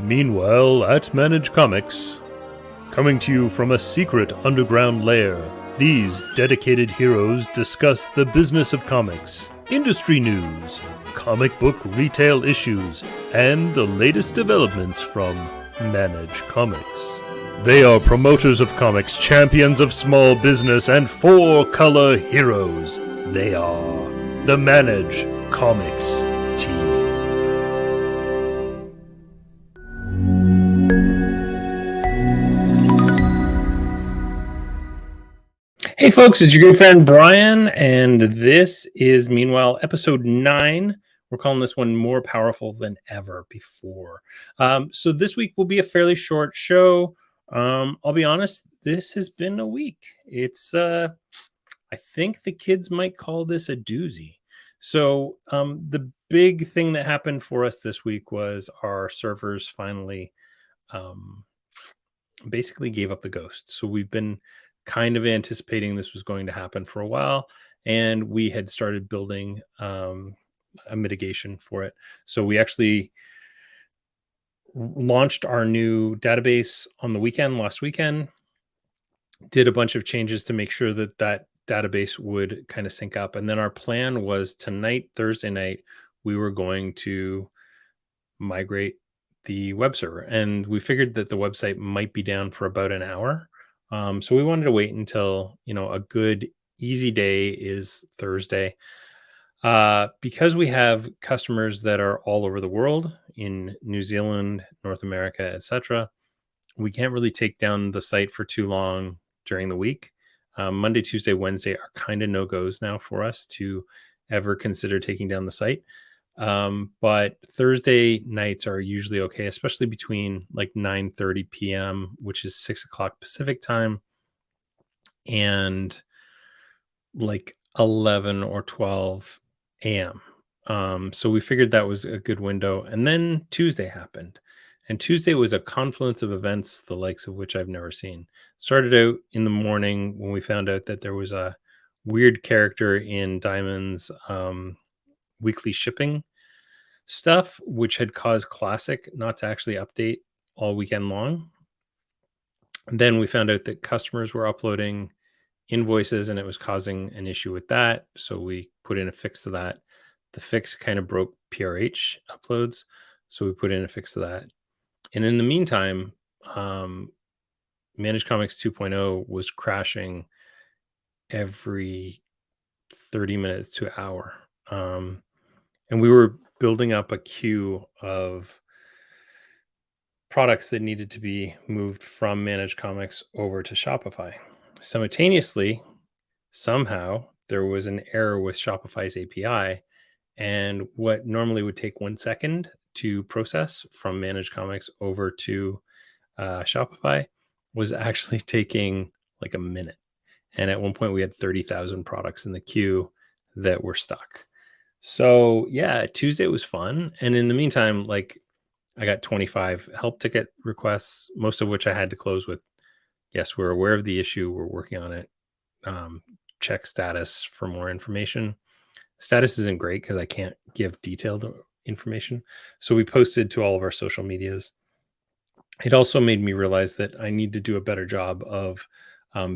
Meanwhile, at Manage Comics, coming to you from a secret underground lair, these dedicated heroes discuss the business of comics, industry news, comic book retail issues, and the latest developments from Manage Comics. They are promoters of comics, champions of small business, and four-color heroes. They are the Manage Comics team. Hey folks, it's your good friend Brian, and this is Meanwhile episode 9. We're calling this one More Powerful Than Ever Before. So this week will be a fairly short show. I'll be honest, this has been a week. It's I think the kids might call this a doozy. So the big thing that happened for us this week was our servers finally basically gave up the ghost. So we've been kind of anticipating this was going to happen for a while, and we had started building a mitigation for it. So we actually launched our new database on the weekend, last weekend, did a bunch of changes to make sure that that database would kind of sync up. And then our plan was tonight, Thursday night, we were going to migrate the web server. And we figured that the website might be down for about an hour. So we wanted to wait until, a good easy day is Thursday. Because we have customers that are all over the world, in New Zealand, North America, etc., we can't really take down the site for too long during the week. Monday, Tuesday, Wednesday are kind of no-goes now for us to ever consider taking down the site. But Thursday nights are usually okay, especially between like 9:30 p.m., which is 6 o'clock Pacific time, and like 11 or 12 a.m. So we figured that was a good window. And then Tuesday happened. And Tuesday was a confluence of events, the likes of which I've never seen. Started out in the morning when we found out that there was a weird character in Diamond's weekly shipping stuff, which had caused Classic not to actually update all weekend long. And then we found out that customers were uploading invoices and it was causing an issue with that. So we put in a fix to that. The fix kind of broke PRH uploads. So we put in a fix to that. And in the meantime, Manage Comics 2.0 was crashing every 30 minutes to an hour. And we were building up a queue of products that needed to be moved from Manage Comics over to Shopify. Simultaneously, somehow there was an error with Shopify's API, and what normally would take 1 second to process from Manage Comics over to Shopify was actually taking like a minute. And at one point we had 30,000 products in the queue that were stuck. So yeah, Tuesday was fun. And in the meantime, I got 25 help ticket requests, most of which I had to close with, yes, we're aware of the issue, we're working on it. Check status for more information. Status isn't great because I can't give detailed information. So we posted to all of our social medias. It also made me realize that I need to do a better job of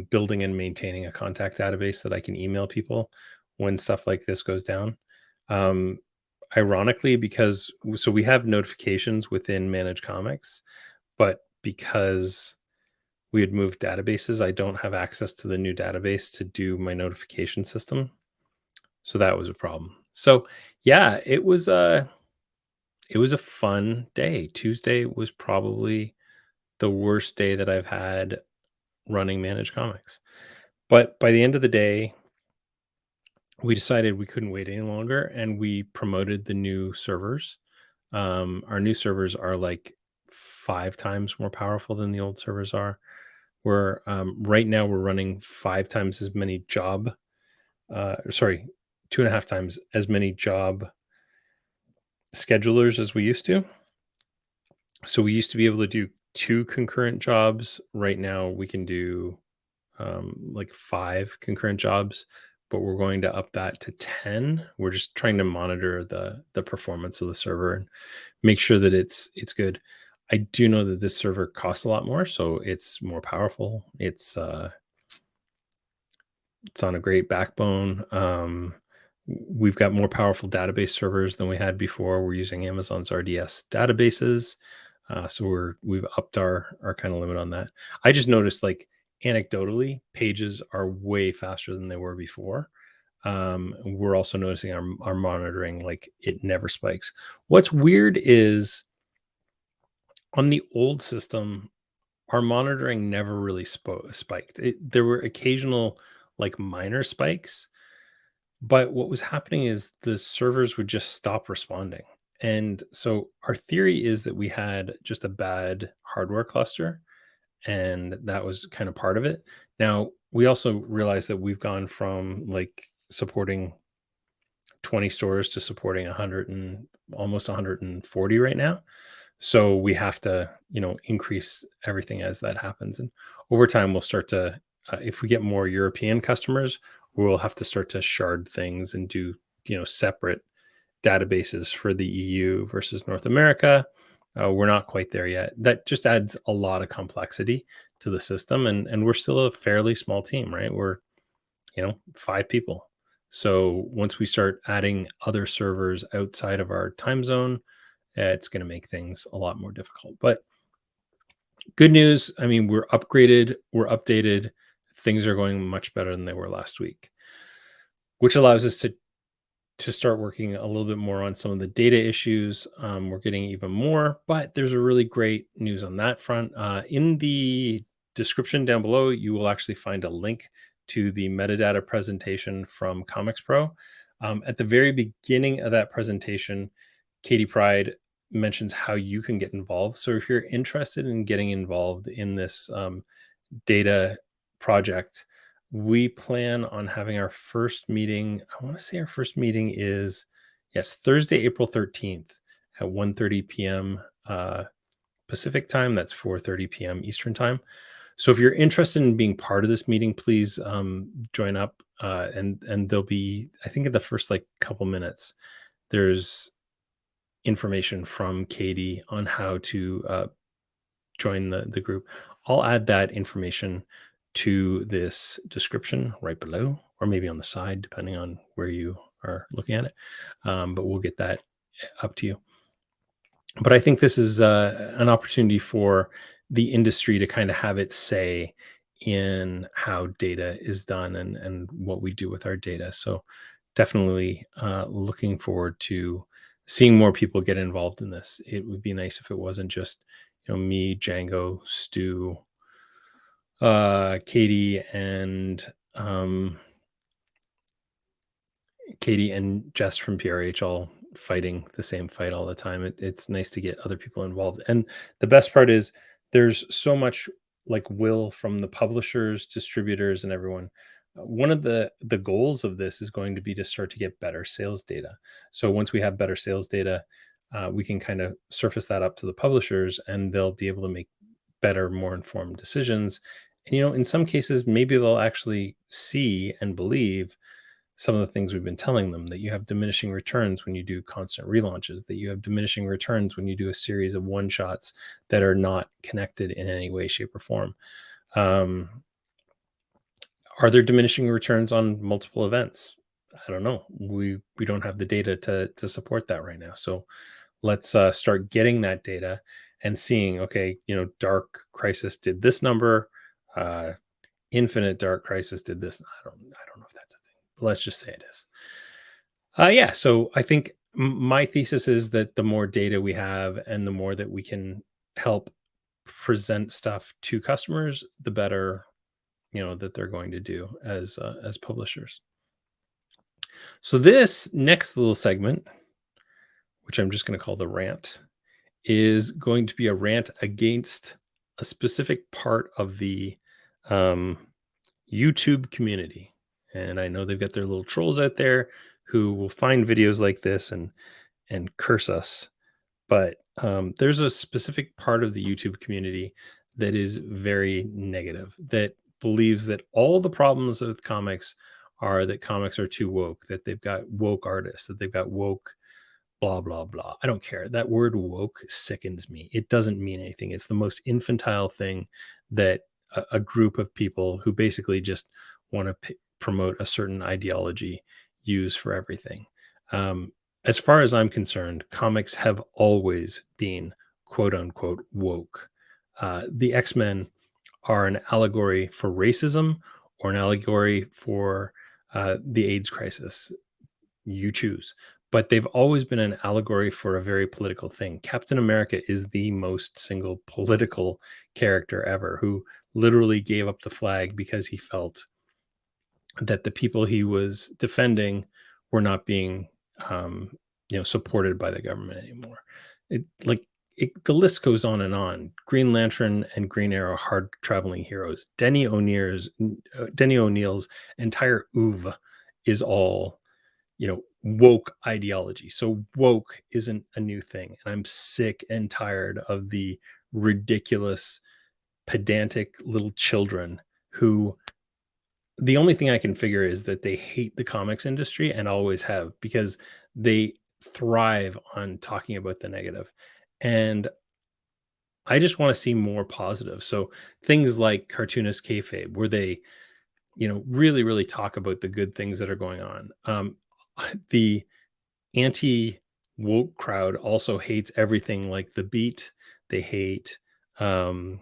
building and maintaining a contact database that I can email people when stuff like this goes down. Ironically, because we have notifications within Manage Comics, but because we had moved databases, I don't have access to the new database to do my notification system. So that was a problem. So yeah, it was a fun day. Tuesday was probably the worst day that I've had running Manage Comics. But by the end of the day, we decided we couldn't wait any longer, and we promoted the new servers. Our new servers are like 5 times more powerful than the old servers are. We're right now we're running 5 times as many 2.5 times as many job schedulers as we used to. So we used to be able to do 2 concurrent jobs. Right now we can do like 5 concurrent jobs, but we're going to up that to 10. We're just trying to monitor the performance of the server and make sure that it's good. I do know that this server costs a lot more, so it's more powerful. It's on a great backbone. We've got more powerful database servers than we had before. We're using Amazon's RDS databases, so we've upped our kind of limit on that. I just noticed, like, anecdotally, pages are way faster than they were before. We're also noticing our monitoring, like, it never spikes. What's weird is on the old system, our monitoring never really spiked. There were occasional, like, minor spikes, but what was happening is the servers would just stop responding. And so our theory is that we had just a bad hardware cluster, and that was kind of part of it. Now, we also realized that we've gone from, like, supporting 20 stores to supporting 100 and almost 140 right now. So we have to, increase everything as that happens. And over time, we'll start to, if we get more European customers, we'll have to start to shard things and do, separate databases for the EU versus North America. We're not quite there yet. That just adds a lot of complexity to the system, and we're still a fairly small team, right? We're, 5 people. So once we start adding other servers outside of our time zone, it's going to make things a lot more difficult. But good news, I mean, we're upgraded, we're updated, things are going much better than they were last week, which allows us to start working a little bit more on some of the data issues. We're getting even more, but there's a really great news on that front. In the description down below, you will actually find a link to the metadata presentation from Comics Pro. At the very beginning of that presentation, Katie Pride mentions how you can get involved. So if you're interested in getting involved in this data project, we plan on having our first meeting. I want to say our first meeting is, yes, Thursday, April 13th at 1:30 p.m. Pacific time. That's 4:30 p.m. Eastern time. So if you're interested in being part of this meeting, please join up. And there'll be, I think, in the first, like, couple minutes, there's information from Katie on how to join the group. I'll add that information to this description right below, or maybe on the side, depending on where you are looking at it. But we'll get that up to you. But I think this is an opportunity for the industry to kind of have its say in how data is done and what we do with our data. So definitely looking forward to seeing more people get involved in this. It would be nice if it wasn't just, me, Django, Stu, Katie, and Jess from PRH all fighting the same fight all the time. It's nice to get other people involved. And the best part is there's so much, like, will from the publishers, distributors, and everyone. One of the goals of this is going to be to start to get better sales data. So once we have better sales data, we can kind of surface that up to the publishers, and they'll be able to make better, more informed decisions. And, in some cases, maybe they'll actually see and believe some of the things we've been telling them, that you have diminishing returns when you do constant relaunches, that you have diminishing returns when you do a series of one shots that are not connected in any way, shape, or form. Are there diminishing returns on multiple events? I don't know. We don't have the data to support that right now. So let's start getting that data and seeing, okay, Dark Crisis did this number, Infinite Dark Crisis did this. I don't know if that's a thing, but let's just say it is. Yeah. So I think my thesis is that the more data we have and the more that we can help present stuff to customers, the better, that they're going to do as publishers. So this next little segment, which I'm just going to call the rant, is going to be a rant against a specific part of the YouTube community. And I know they've got their little trolls out there who will find videos like this and curse us. But there's a specific part of the YouTube community that is very negative, that believes that all the problems with comics are that comics are too woke, that they've got woke artists, that they've got woke blah, blah, blah. I don't care. That word woke sickens me. It doesn't mean anything. It's the most infantile thing that a group of people who basically just want to promote a certain ideology use for everything. Um, as far as I'm concerned, comics have always been quote unquote woke. The X Men are an allegory for racism or an allegory for the AIDS crisis. You choose. But they've always been an allegory for a very political thing. Captain America is the most single political character ever who literally gave up the flag because he felt that the people he was defending were not being, um, supported by the government anymore. The list goes on and on. Green Lantern and Green Arrow, hard traveling heroes. Denny O'Neill's entire oeuvre is all woke ideology. So woke isn't a new thing. And I'm sick and tired of the ridiculous, pedantic little children who the only thing I can figure is that they hate the comics industry and always have because they thrive on talking about the negative. And I just want to see more positive. So things like cartoonist kayfabe, where they, really, really talk about the good things that are going on. The anti woke crowd also hates everything like the beat. They hate um,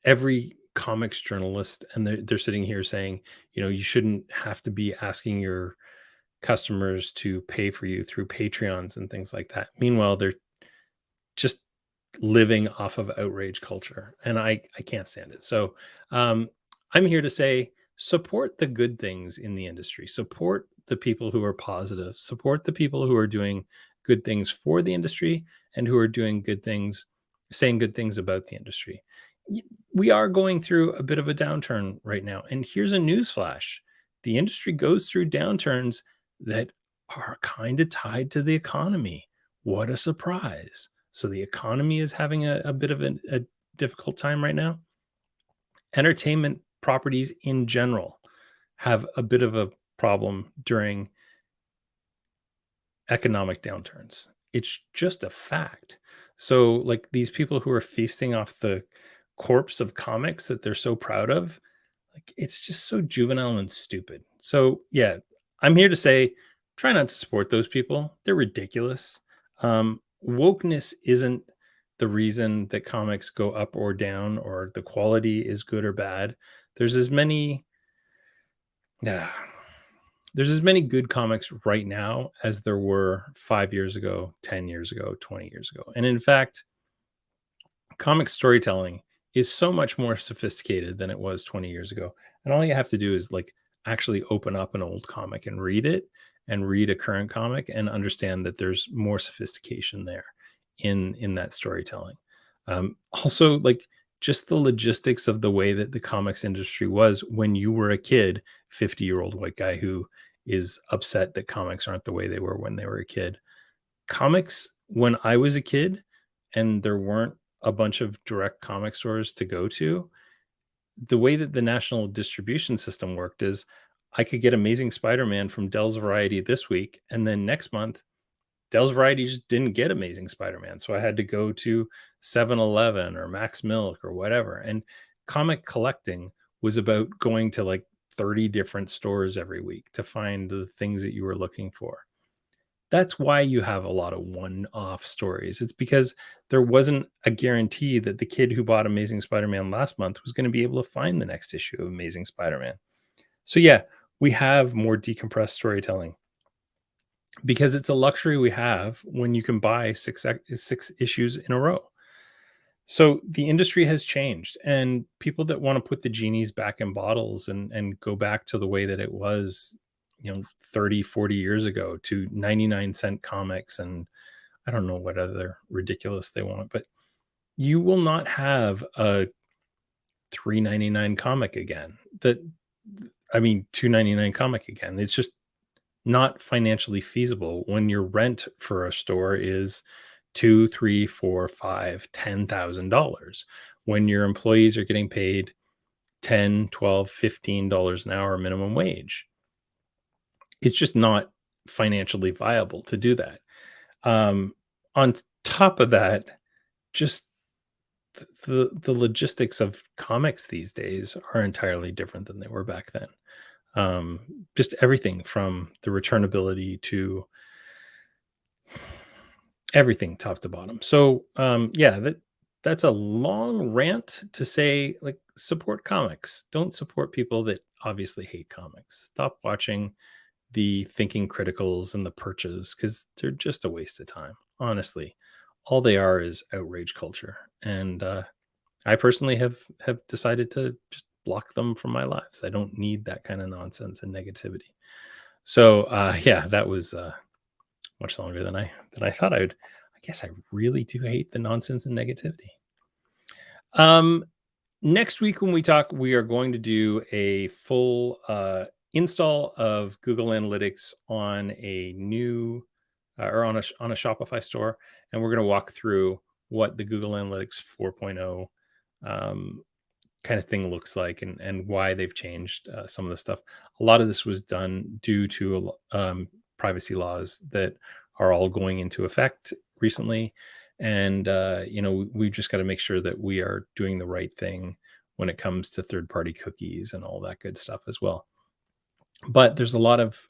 every comics journalist, and they're sitting here saying, you shouldn't have to be asking your customers to pay for you through Patreons and things like that. Meanwhile, they're just living off of outrage culture, and I can't stand it. So I'm here to say support the good things in the industry, support the people who are positive, support the people who are doing good things for the industry and who are doing good things, saying good things about the industry. We are going through a bit of a downturn right now, and here's a news flash: the industry goes through downturns that are kind of tied to the economy. What a surprise. So the economy is having a bit of a difficult time right now. Entertainment properties in general have a bit of a problem during economic downturns. It's just a fact. So, like these people who are feasting off the corpse of comics that they're so proud of, like it's just so juvenile and stupid. So, yeah, I'm here to say try not to support those people. They're ridiculous. Wokeness isn't the reason that comics go up or down or the quality is good or bad. There's as many yeah, there's as many good comics right now as there were 5 years ago, 10 years ago, 20 years ago. And in fact, comic storytelling is so much more sophisticated than it was 20 years ago. And all you have to do is like actually open up an old comic and read it and read a current comic and understand that there's more sophistication there in that storytelling. Also like just the logistics of the way that the comics industry was when you were a kid, 50-year-old white guy who is upset that comics aren't the way they were when they were a kid. Comics when I was a kid and there weren't a bunch of direct comic stores to go to, the way that the national distribution system worked is I could get Amazing Spider-Man from Dell's Variety this week, and then next month, Dell's Variety just didn't get Amazing Spider-Man. So I had to go to 7-Eleven or Max Milk or whatever. And comic collecting was about going to like 30 different stores every week to find the things that you were looking for. That's why you have a lot of one-off stories. It's because there wasn't a guarantee that the kid who bought Amazing Spider-Man last month was gonna be able to find the next issue of Amazing Spider-Man. So, yeah, we have more decompressed storytelling because it's a luxury we have when you can buy 6 issues in a row. So, the industry has changed, and people that wanna put the genies back in bottles and go back to the way that it was, 30, 40 years ago to 99-cent comics and I don't know what other ridiculous they want, but you will not have a 3.99 comic again. I mean 2.99 comic again. It's just not financially feasible when your rent for a store is two, three, four, five, $10,000. When your employees are getting paid 10, 12, $15 an hour minimum wage. It's just not financially viable to do that. On top of that, just the logistics of comics these days are entirely different than they were back then. Just everything from the returnability to everything top to bottom. So yeah, that's a long rant to say, like, support comics. Don't support people that obviously hate comics. Stop watching the thinking criticals and the perches because they're just a waste of time. Honestly, all they are is outrage culture, and I personally have decided to just block them from my lives. I don't need that kind of nonsense and negativity. So yeah, that was much longer than I thought I would. I guess I really do hate the nonsense and negativity. Um, Next week when we talk, we are going to do a full install of Google Analytics on a new or on a Shopify store, and we're going to walk through what the Google Analytics 4.0 um, kind of thing looks like and why they've changed some of the stuff. A lot of this was done due to privacy laws that are all going into effect recently, and we've just got to make sure that we are doing the right thing when it comes to third-party cookies and all that good stuff as well. But there's a lot of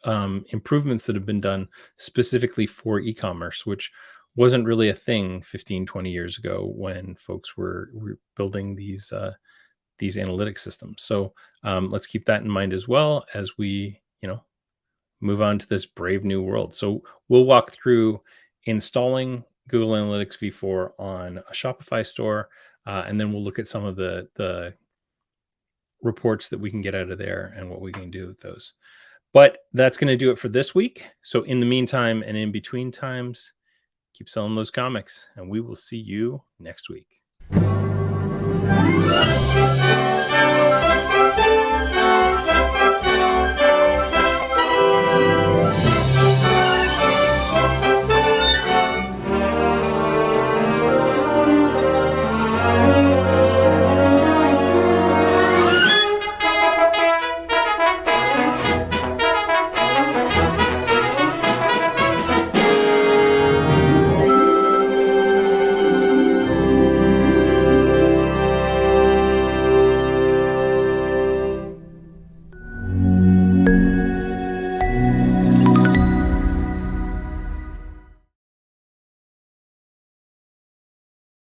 improvements that have been done specifically for e-commerce, which wasn't really a thing 15, 20 years ago when folks were building these analytic systems. So let's keep that in mind as well as we, move on to this brave new world. So we'll walk through installing Google Analytics v4 on a Shopify store, and then we'll look at some of the reports that we can get out of there and what we can do with those. But that's going to do it for this week. So in the meantime and in between times, keep selling those comics, and we will see you next week.